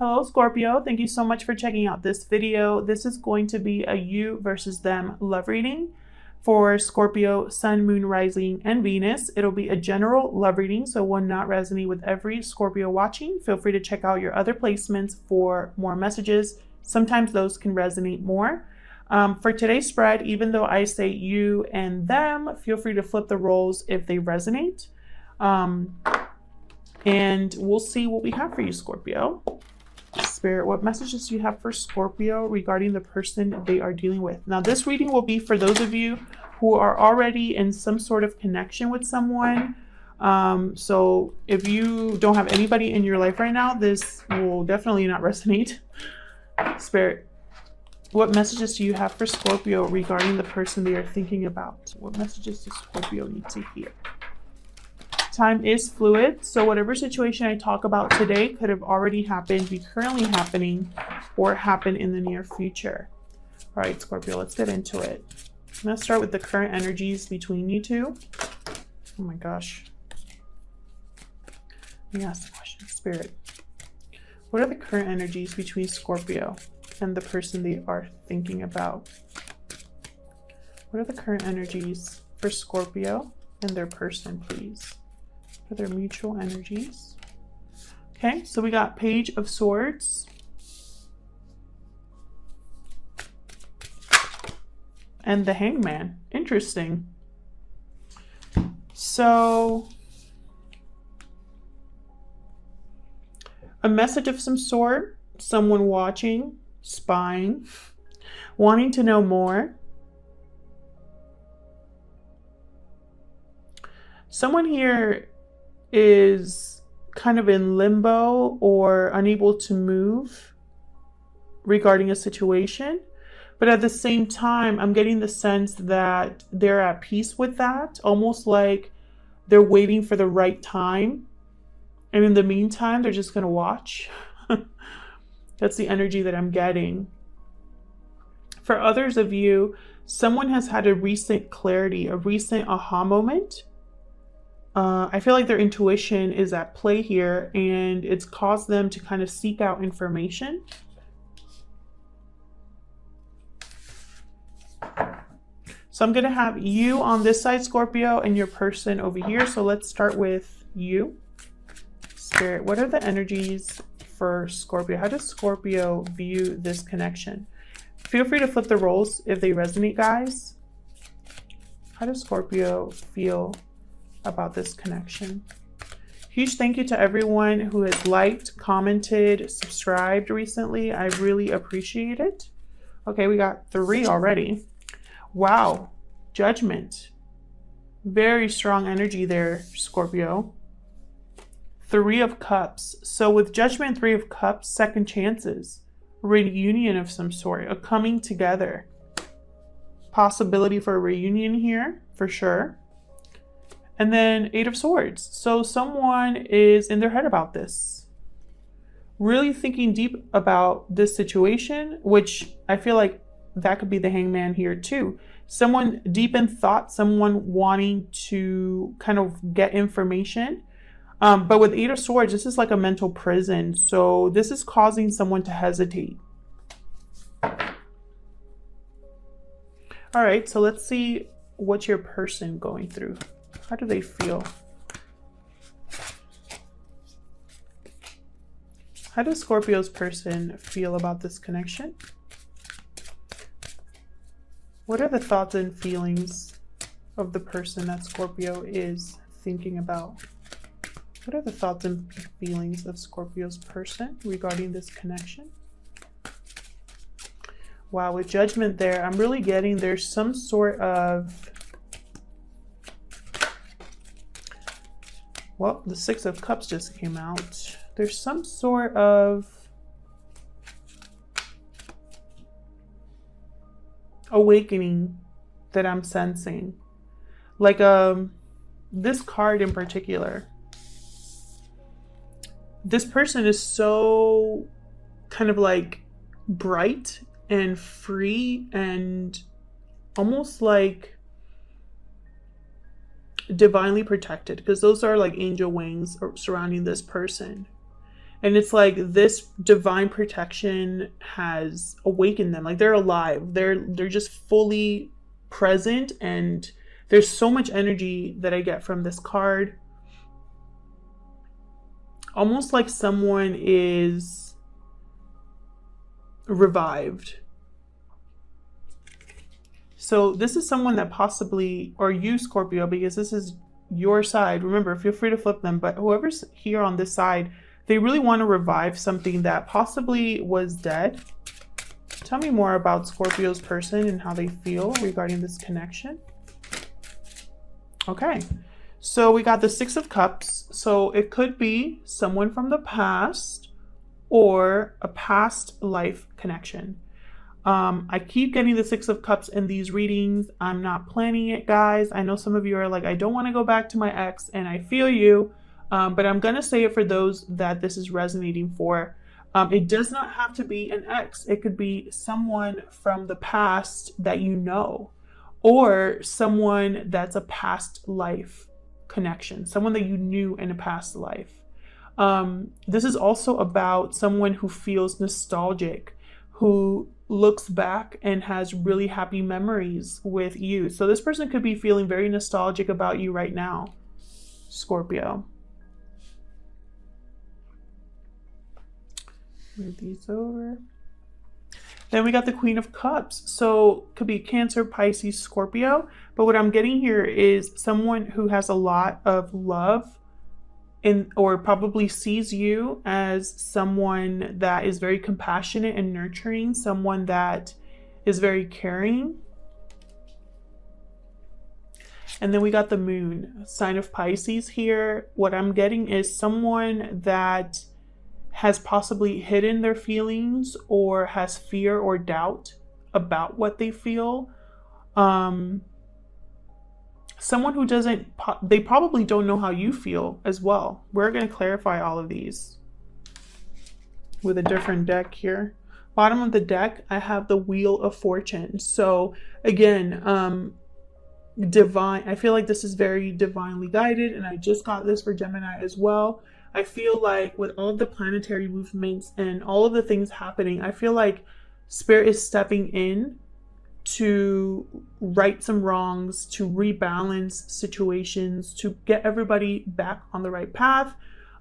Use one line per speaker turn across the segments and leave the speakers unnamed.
Hello Scorpio, thank you so much for checking out this video. This is going to be a you versus them love reading for Scorpio, Sun, Moon, Rising, and Venus. It'll be a general love reading, so will not resonate with every Scorpio watching. Feel free to check out your other placements for more messages. Sometimes those can resonate more. For today's spread, even though I say you and them, feel free to flip the roles if they resonate. And we'll see what we have for you, Scorpio. Spirit, what messages do you have for Scorpio regarding the person they are dealing with? Now, this reading will be for those of you who are already in some sort of connection with someone. So if you don't have anybody in your life right now, this will definitely not resonate. Spirit, what messages do you have for Scorpio regarding the person they are thinking about? What messages does Scorpio need to hear? Time is fluid, so whatever situation I talk about today could have already happened, be currently happening, or happen in the near future. All right, Scorpio, let's get into it. I'm going to start with the current energies between you two. Oh my gosh. Let me ask the question. Spirit, what are the current energies between Scorpio and the person they are thinking about? What are the current energies for Scorpio and their person, please? For their mutual energies. Okay, so we got Page of Swords. And the Hangman. Interesting. So, a message of some sort, someone watching, spying, wanting to know more. Someone here is kind of in limbo or unable to move regarding a situation. But at the same time, I'm getting the sense that they're at peace with that, almost like they're waiting for the right time. And in the meantime, they're just going to watch. That's the energy that I'm getting. For others of you, someone has had a recent clarity, a recent aha moment. I feel like their intuition is at play here, and it's caused them to kind of seek out information. So I'm going to have you on this side, Scorpio, and your person over here. So let's start with you. Spirit, what are the energies for Scorpio? How does Scorpio view this connection? Feel free to flip the roles if they resonate, guys. How does Scorpio feel about this connection? Huge thank you to everyone who has liked, commented, subscribed recently. I really appreciate it. Okay, we got 3 already. Wow. Judgment. Very strong energy there, Scorpio. 3 of Cups. So with Judgment, 3 of Cups, second chances. Reunion of some sort. A coming together. Possibility for a reunion here, for sure. And then 8 of Swords. So someone is in their head about this. Really thinking deep about this situation, which I feel like that could be the Hangman here too. Someone deep in thought, someone wanting to kind of get information. But with 8 of Swords, this is like a mental prison. So this is causing someone to hesitate. All right, so let's see what your person going through. How do they feel? How does Scorpio's person feel about this connection? What are the thoughts and feelings of the person that Scorpio is thinking about? What are the thoughts and feelings of Scorpio's person regarding this connection? Wow, with Judgment there, I'm really getting there's some sort of... Well, the 6 of Cups just came out. There's some sort of awakening that I'm sensing. Like this card in particular. This person is so kind of like bright and free and almost like divinely protected, because those are like angel wings surrounding this person. And it's like this divine protection has awakened them. Like they're alive. They're just fully present, and there's so much energy that I get from this card. Almost like someone is revived. So this is someone that possibly, or you Scorpio, because this is your side. Remember, feel free to flip them, but whoever's here on this side, they really want to revive something that possibly was dead. Tell me more about Scorpio's person and how they feel regarding this connection. Okay, so we got the Six of Cups. So it could be someone from the past or a past life connection. I keep getting the Six of Cups in these readings. I'm not planning it, guys. I know some of you are like, I don't want to go back to my ex, and I feel you. But I'm going to say it for those that this is resonating for. It does not have to be an ex. It could be someone from the past that you know, or someone that's a past life connection, someone that you knew in a past life. This is also about someone who feels nostalgic, who looks back and has really happy memories with you. So this person could be feeling very nostalgic about you right now, Scorpio. Move these over. Then we got the Queen of Cups. So could be Cancer, Pisces, Scorpio. But what I'm getting here is someone who has a lot of love or probably sees you as someone that is very compassionate and nurturing, someone that is very caring. And then we got the Moon, sign of Pisces here. What I'm getting is someone that has possibly hidden their feelings or has fear or doubt about what they feel. Someone who they probably don't know how you feel as well. We're going to clarify all of these with a different deck here. Bottom of the deck, I have the Wheel of Fortune. So again, divine. I feel like this is very divinely guided, and I just got this for Gemini as well. I feel like with all of the planetary movements and all of the things happening, I feel like Spirit is stepping in to right some wrongs, to rebalance situations, to get everybody back on the right path.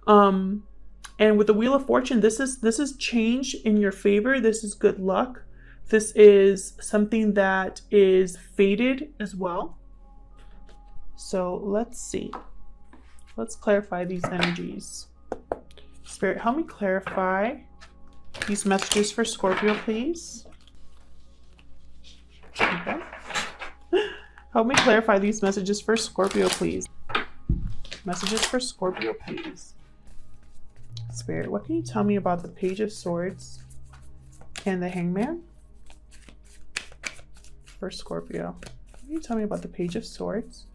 And with the Wheel of Fortune, this is change in your favor. This is good luck. This is something that is fated as well. So let's see. Let's clarify these energies. Spirit, help me clarify these messages for Scorpio, please. Okay. Help me clarify these messages for Scorpio, please. Messages for Scorpio, please. Spirit, what can you tell me about the Page of Swords and the Hangman for Scorpio? What can you tell me about the Page of Swords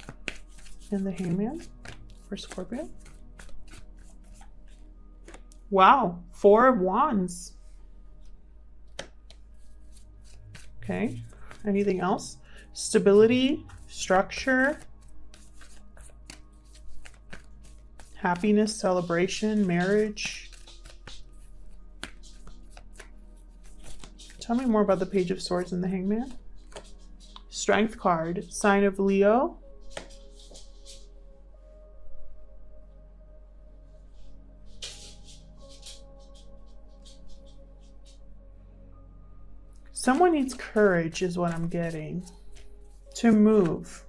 and the Hangman for Scorpio? Wow, 4 of Wands. Okay, anything else? Stability, structure, happiness, celebration, marriage. Tell me more about the Page of Swords and the Hangman. Strength card, sign of Leo. Someone needs courage is what I'm getting to move.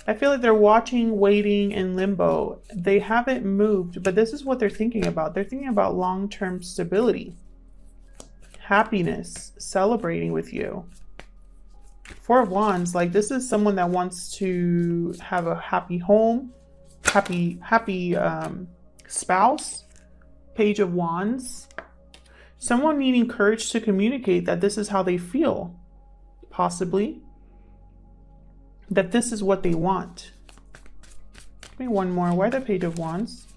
I feel like they're watching, waiting in limbo. They haven't moved, but this is what they're thinking about. They're thinking about long-term stability, happiness, celebrating with you. 4 of Wands, like this is someone that wants to have a happy home, happy spouse. Page of Wands. Someone needing courage to communicate that this is how they feel, possibly. That this is what they want. Give me one more. Why the Page of Wands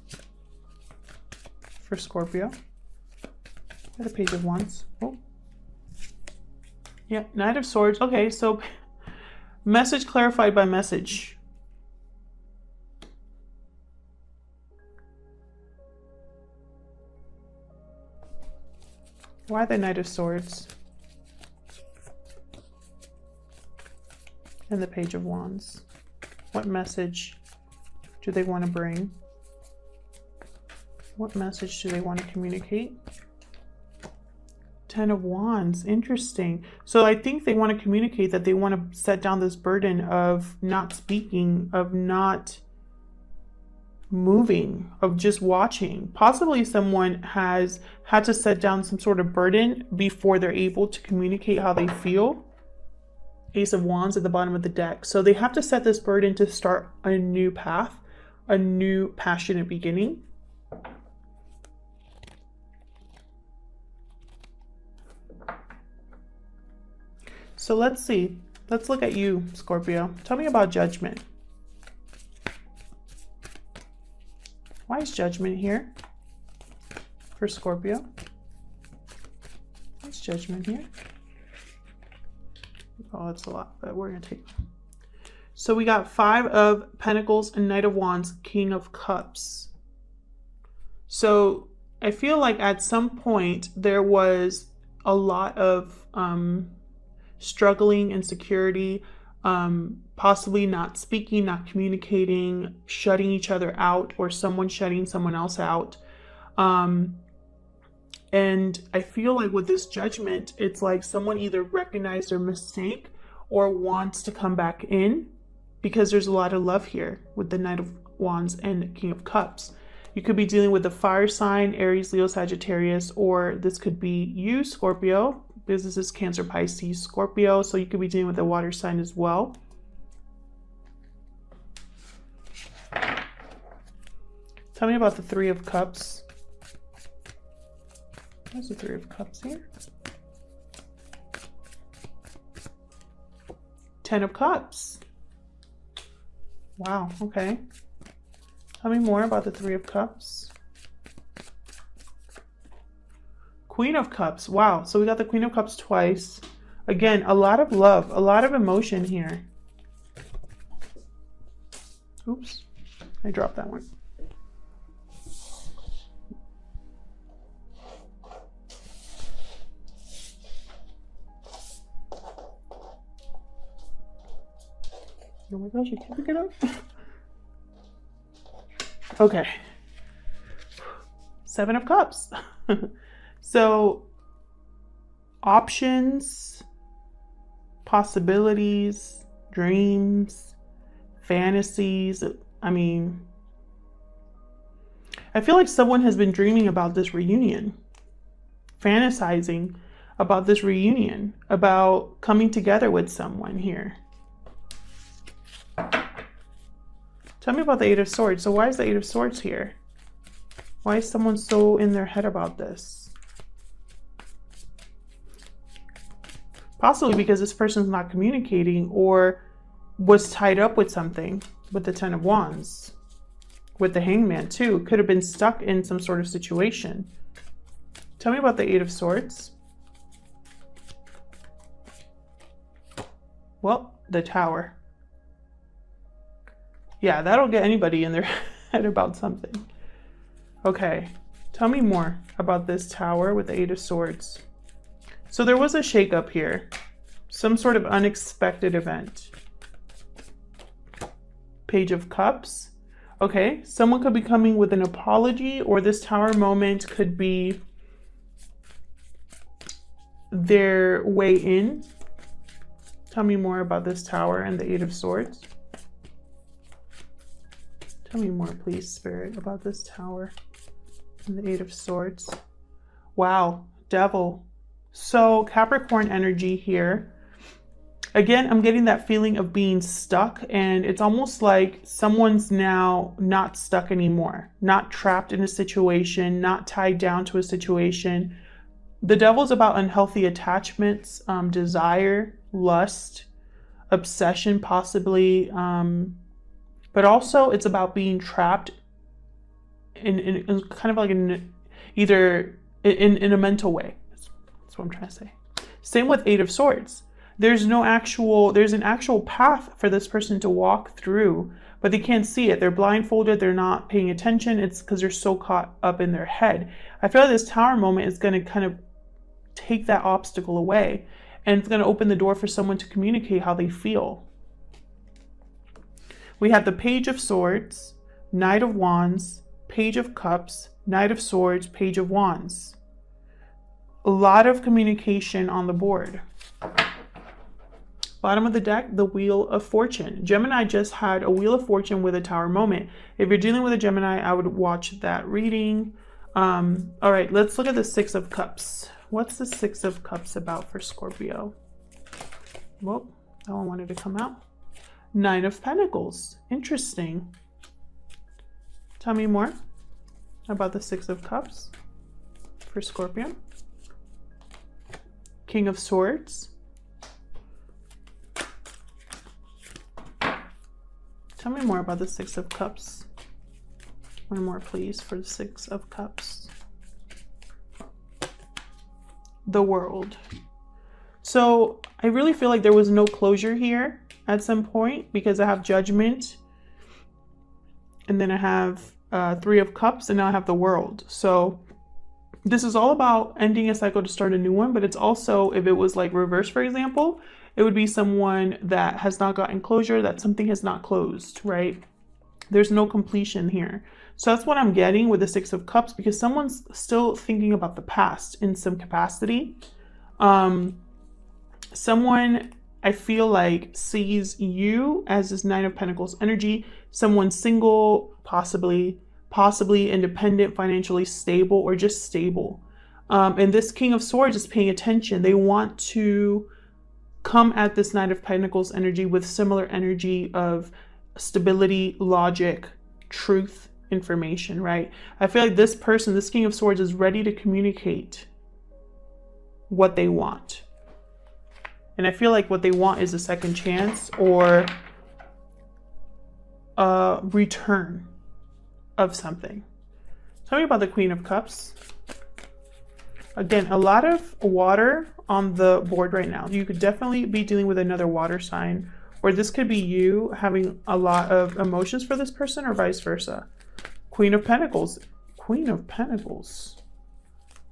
for Scorpio? Why the Page of Wands? Oh. Yeah, Knight of Swords. Okay, so message clarified by message. Why the Knight of Swords? And the Page of Wands. What message do they want to bring? What message do they want to communicate? Ten of Wands, interesting. So I think they want to communicate that they want to set down this burden of not speaking, of not moving, of just watching. Possibly someone has had to set down some sort of burden before they're able to communicate how they feel. Ace of Wands at the bottom of the deck. So they have to set this burden to start a new path, a new passionate beginning. So let's see. Let's look at you, Scorpio. Tell me about Judgment. Why is Judgment here for Scorpio? What's Judgment here? Oh, that's a lot, but we're going to take. So we got Five of Pentacles and Knight of Wands, King of Cups. So I feel like at some point there was a lot of struggling, insecurity, possibly not speaking, not communicating, shutting each other out, or someone shutting someone else out. And I feel like with this Judgment, it's like someone either recognized their mistake or wants to come back in, because there's a lot of love here with the Knight of Wands and King of Cups. You could be dealing with a fire sign, Aries, Leo, Sagittarius, or this could be you, Scorpio. This is Cancer, Pisces, Scorpio. So you could be dealing with a water sign as well. Tell me about the Three of Cups. There's the Three of Cups here. Ten of Cups. Wow, okay. Tell me more about the Three of Cups. Queen of Cups. Wow, so we got the Queen of Cups twice. Again, a lot of love, a lot of emotion here. Oops, I dropped that one. Oh my gosh, you can't pick it up. Okay. Seven of Cups. So, options, possibilities, dreams, fantasies. I mean, I feel like someone has been dreaming about this reunion, fantasizing about this reunion, about coming together with someone here. Tell me about the Eight of Swords. So why is the Eight of Swords here? Why is someone so in their head about this? Possibly because this person's not communicating or was tied up with something with the Ten of Wands. With the Hangman too. Could have been stuck in some sort of situation. Tell me about the Eight of Swords. Well, the Tower. Yeah, that'll get anybody in their head about something. Okay, tell me more about this Tower with the Eight of Swords. So there was a shakeup here. Some sort of unexpected event. Page of Cups. Okay, someone could be coming with an apology, or this Tower moment could be their way in. Tell me more about this Tower and the Eight of Swords. Tell me more, please, Spirit, about this Tower and the Eight of Swords. Wow, Devil. So Capricorn energy here. Again, I'm getting that feeling of being stuck, and it's almost like someone's now not stuck anymore, not trapped in a situation, not tied down to a situation. The Devil's about unhealthy attachments, desire, lust, obsession possibly, but also it's about being trapped in kind of like either in a mental way. That's what I'm trying to say. Same with Eight of Swords. There's an actual path for this person to walk through, but they can't see it. They're blindfolded. They're not paying attention. It's because they're so caught up in their head. I feel like this Tower moment is going to kind of take that obstacle away. And it's going to open the door for someone to communicate how they feel. We have the Page of Swords, Knight of Wands, Page of Cups, Knight of Swords, Page of Wands. A lot of communication on the board. Bottom of the deck, the Wheel of Fortune. Gemini just had a Wheel of Fortune with a Tower moment. If you're dealing with a Gemini, I would watch that reading. All right, let's look at the Six of Cups. What's the Six of Cups about for Scorpio? Well, that one wanted to come out. Nine of Pentacles. Interesting. Tell me more about the Six of Cups for Scorpio. King of Swords. Tell me more about the Six of Cups. One more, please, for the Six of Cups. The World. So I really feel like there was no closure here at some point, because I have Judgment, and then I have Three of Cups, and now I have the World. So this is all about ending a cycle to start a new one, but it's also, if it was like reverse, for example, it would be someone that has not gotten closure, that something has not closed, right? There's no completion here. So that's what I'm getting with the Six of Cups, because someone's still thinking about the past in some capacity. Someone, I feel like, sees you as this Nine of Pentacles energy, someone single, possibly independent, financially stable, or just stable. And this King of Swords is paying attention. They want to come at this Knight of Pentacles energy with similar energy of stability, logic, truth, information, right? I feel like this person, this King of Swords, is ready to communicate what they want. And I feel like what they want is a second chance, or a return of something. Tell me about the Queen of Cups. Again, a lot of water on the board right now. You could definitely be dealing with another water sign, or this could be you having a lot of emotions for this person, or vice versa. Queen of Pentacles. Queen of Pentacles.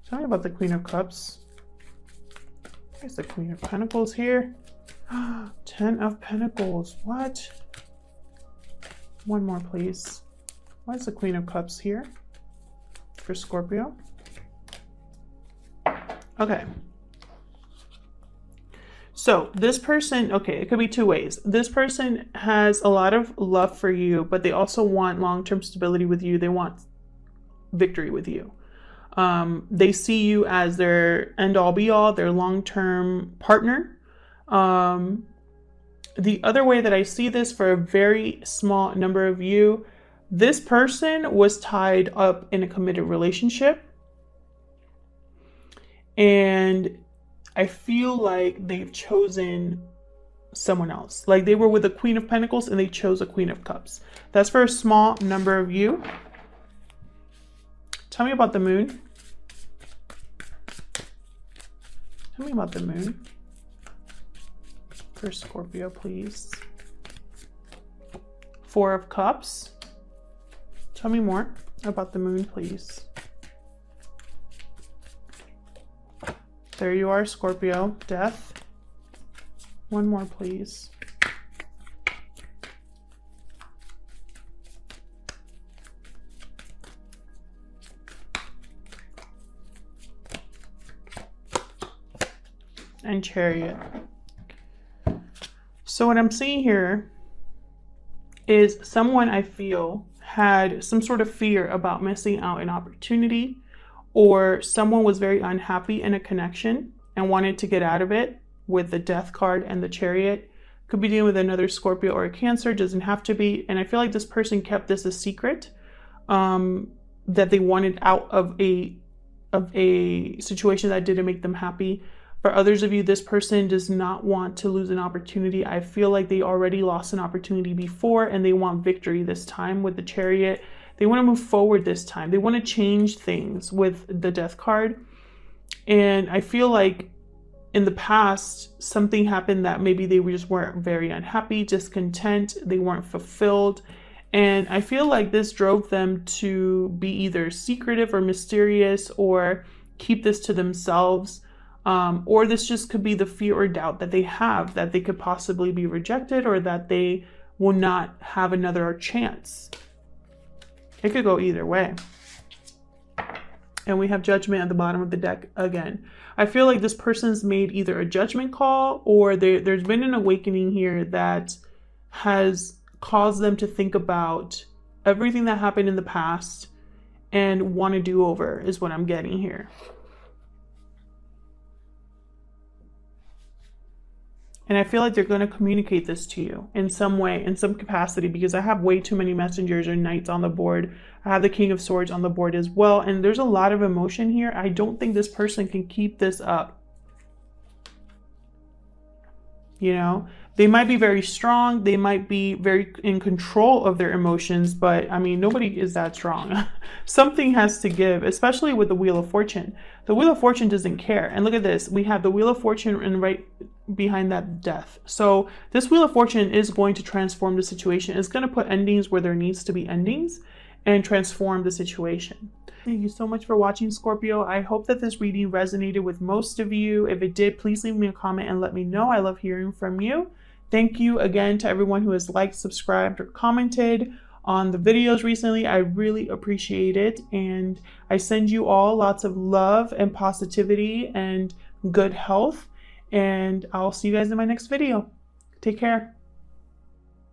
Tell me about the Queen of Cups. There's the Queen of Pentacles here. 10 of Pentacles. What? One more, please. Why is the Queen of Cups here for Scorpio? Okay. So this person, okay, it could be two ways. This person has a lot of love for you, but they also want long-term stability with you. They want victory with you. They see you as their end-all be-all, their long-term partner. The other way that I see this for a very small number of you, this person was tied up in a committed relationship. And I feel like they've chosen someone else. Like they were with a Queen of Pentacles and they chose a Queen of Cups. That's for a small number of you. Tell me about the Moon. Tell me about the Moon for Scorpio, please. Four of Cups. Tell me more about the Moon, please. There you are, Scorpio. Death. One more, please. And Chariot. So what I'm seeing here is someone, I feel, had some sort of fear about missing out an opportunity, or someone was very unhappy in a connection and wanted to get out of it with the Death card and the Chariot. Could be dealing with another Scorpio or a Cancer, doesn't have to be. And I feel like this person kept this a secret, that they wanted out of a situation that didn't make them happy. For others of you, this person does not want to lose an opportunity. I feel like they already lost an opportunity before and they want victory this time with the Chariot. They want to move forward this time. They want to change things with the Death card. And I feel like in the past, something happened that maybe they just weren't very unhappy, discontent, they weren't fulfilled. And I feel like this drove them to be either secretive or mysterious, or keep this to themselves. Or this just could be the fear or doubt that they have that they could possibly be rejected or that they will not have another chance. It could go either way. And we have Judgment at the bottom of the deck again. I feel like this person's made either a judgment call or there's been an awakening here that has caused them to think about everything that happened in the past and want to do over is what I'm getting here. And I feel like they're going to communicate this to you in some way, in some capacity, because I have way too many messengers or knights on the board. I have the King of Swords on the board as well. And there's a lot of emotion here. I don't think this person can keep this up. You know, they might be very strong. They might be very in control of their emotions. But I mean, nobody is that strong. Something has to give, especially with the Wheel of Fortune. The Wheel of Fortune doesn't care. And look at this. We have the Wheel of Fortune and right behind that Death. So this Wheel of Fortune is going to transform the situation. It's going to put endings where there needs to be endings and transform the situation. Thank you so much for watching, Scorpio. I hope that this reading resonated with most of you. If it did, please leave me a comment and let me know. I love hearing from you. Thank you again to everyone who has liked, subscribed, or commented on the videos recently. I really appreciate it. And I send you all lots of love and positivity and good health. And I'll see you guys in my next video. Take care.